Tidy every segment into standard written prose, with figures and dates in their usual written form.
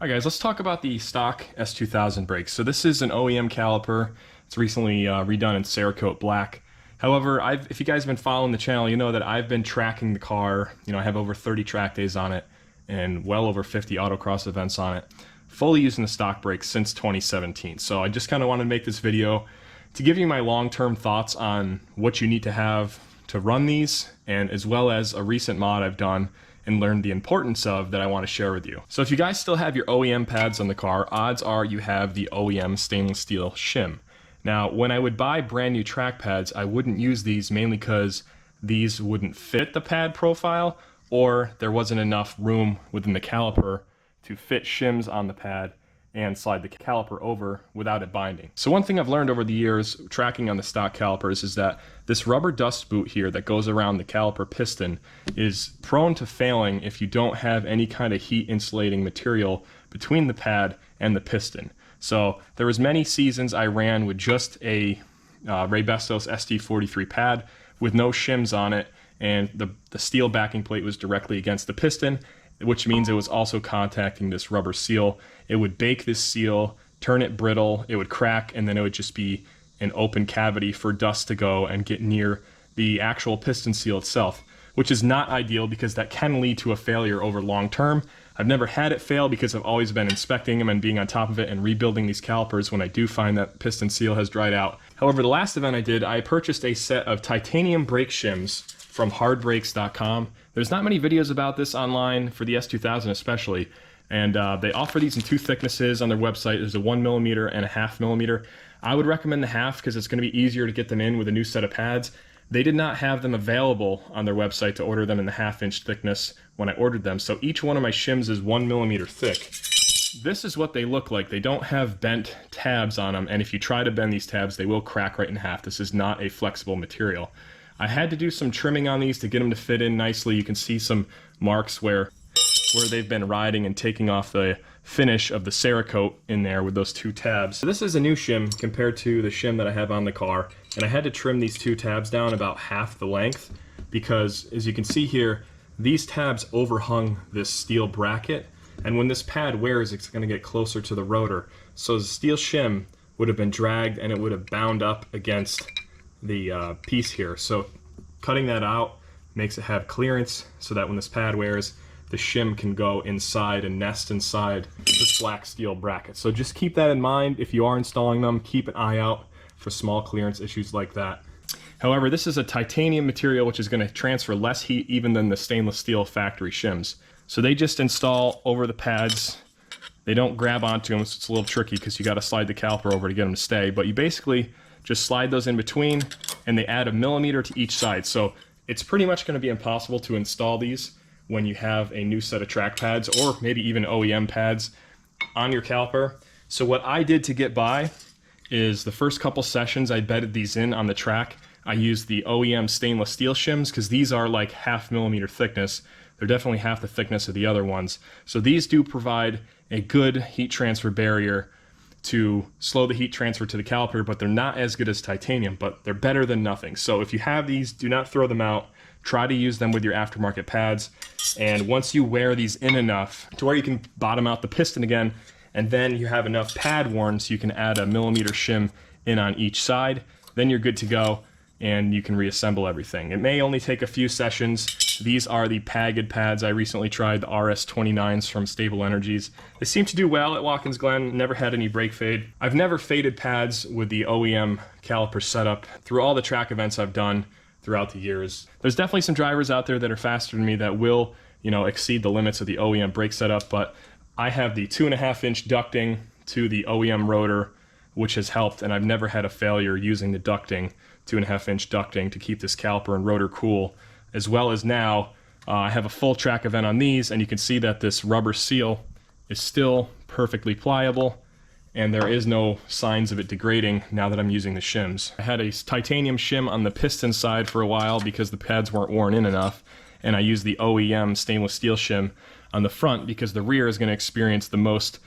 Alright guys, let's talk about the stock S2000 brakes. So this is an OEM caliper. It's recently redone in Cerakote black. However, if you guys have been following the channel, you know that I've been tracking the car. You know, I have over 30 track days on it and well over 50 autocross events on it, fully using the stock brakes since 2017. So I just kind of wanted to make this video to give you my long-term thoughts on what you need to have to run these, and as well as a recent mod I've done and learned the importance of that I want to share with you. So if you guys still have your OEM pads on the car, odds are you have the OEM stainless steel shim. Now, when I would buy brand new track pads, I wouldn't use these mainly because these wouldn't fit the pad profile, or there wasn't enough room within the caliper to fit shims on the pad and slide the caliper over without it binding. So one thing I've learned over the years tracking on the stock calipers is that this rubber dust boot here that goes around the caliper piston is prone to failing if you don't have any kind of heat insulating material between the pad and the piston. So there was many seasons I ran with just a Ray Bestos ST43 pad with no shims on it, and the steel backing plate was directly against the piston, which means it was also contacting this rubber seal. It would bake this seal, turn it brittle, it would crack, and then it would just be an open cavity for dust to go and get near the actual piston seal itself, which is not ideal because that can lead to a failure over long term. I've never had it fail because I've always been inspecting them and being on top of it and rebuilding these calipers when I do find that piston seal has dried out. However, the last event I did, I purchased a set of titanium brake shims from hardbrakes.com. There's not many videos about this online for the S2000 especially, and they offer these in two thicknesses on their website. There's a 1mm and a 0.5 mm. I would recommend the 1/2 because it's going to be easier to get them in with a new set of pads. They did not have them available on their website to order them in the 1/2 inch thickness when I ordered them, so each one of my shims is 1mm thick. This is what they look like. They don't have bent tabs on them, and if you try to bend these tabs, they will crack right in half. This is not a flexible material. I had to do some trimming on these to get them to fit in nicely. You can see some marks where they've been riding and taking off the finish of the Cerakote in there with those two tabs. So this is a new shim compared to the shim that I have on the car, and I had to trim these two tabs down about half the length because, as you can see here, these tabs overhung this steel bracket, and when this pad wears, it's going to get closer to the rotor. So the steel shim would have been dragged and it would have bound up against the piece here. So cutting that out makes it have clearance so that when this pad wears, the shim can go inside and nest inside this black steel bracket. So just keep that in mind if you are installing them. Keep an eye out for small clearance issues like that. However, this is a titanium material which is going to transfer less heat even than the stainless steel factory shims. So they just install over the pads. They don't grab onto them, so it's a little tricky because you got to slide the caliper over to get them to stay. But you basically just slide those in between, and they add 1 mm to each side. So it's pretty much going to be impossible to install these when you have a new set of track pads or maybe even OEM pads on your caliper. So what I did to get by is the first couple sessions I bedded these in on the track. I used the OEM stainless steel shims because these are like 0.5 mm thickness. They're definitely half the thickness of the other ones. So these do provide a good heat transfer barrier to slow the heat transfer to the caliper, but they're not as good as titanium, but they're better than nothing. So if you have these, do not throw them out. Try to use them with your aftermarket pads, and once you wear these in enough to where you can bottom out the piston again, and then you have enough pad worn so you can add a 1mm shim in on each side, then you're good to go and you can reassemble everything. It may only take a few sessions. These are the Pagid pads I recently tried, the RS29s from Stable Energies. They seem to do well at Watkins Glen, never had any brake fade. I've never faded pads with the OEM caliper setup through all the track events I've done throughout the years. There's definitely some drivers out there that are faster than me that will, exceed the limits of the OEM brake setup, but I have the 2.5 inch ducting to the OEM rotor, which has helped, and I've never had a failure using the ducting, 2.5 inch ducting, to keep this caliper and rotor cool. As well as now, I have a full track event on these, and you can see that this rubber seal is still perfectly pliable, and there is no signs of it degrading now that I'm using the shims. I had a titanium shim on the piston side for a while because the pads weren't worn in enough, and I used the OEM stainless steel shim on the front because the rear is going to experience the most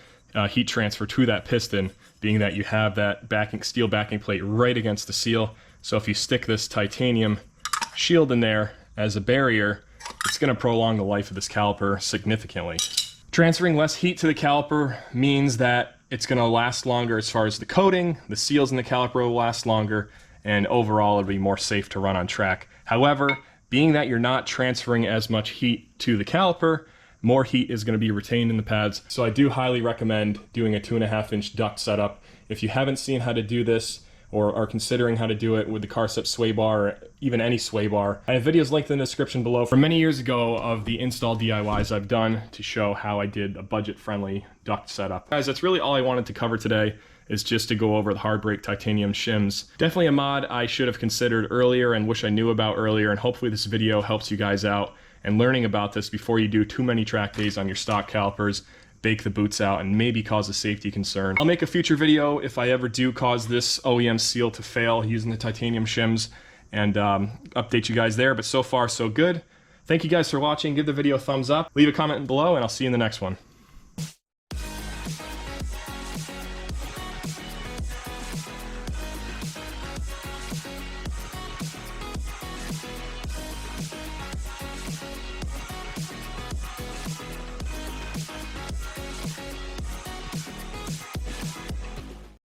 heat transfer to that piston, being that you have that steel backing plate right against the seal. So if you stick this titanium shield in there as a barrier, it's going to prolong the life of this caliper significantly. Transferring less heat to the caliper means that it's going to last longer as far as the coating, the seals in the caliper will last longer, and overall it'll be more safe to run on track. However, being that you're not transferring as much heat to the caliper, more heat is going to be retained in the pads. So I do highly recommend doing a 2.5-inch duct setup. If you haven't seen how to do this, or are considering how to do it with the Carcept sway bar, or even any sway bar, I have videos linked in the description below from many years ago of the install DIYs I've done to show how I did a budget-friendly duct setup. Guys, that's really all I wanted to cover today, is just to go over the hard brake titanium shims. Definitely a mod I should have considered earlier and wish I knew about earlier, and hopefully this video helps you guys out and learning about this before you do too many track days on your stock calipers, bake the boots out, and maybe cause a safety concern. I'll make a future video if I ever do cause this OEM seal to fail using the titanium shims, and update you guys there, but so far so good. Thank you guys for watching. Give the video a thumbs up, leave a comment below, and I'll see you in the next one.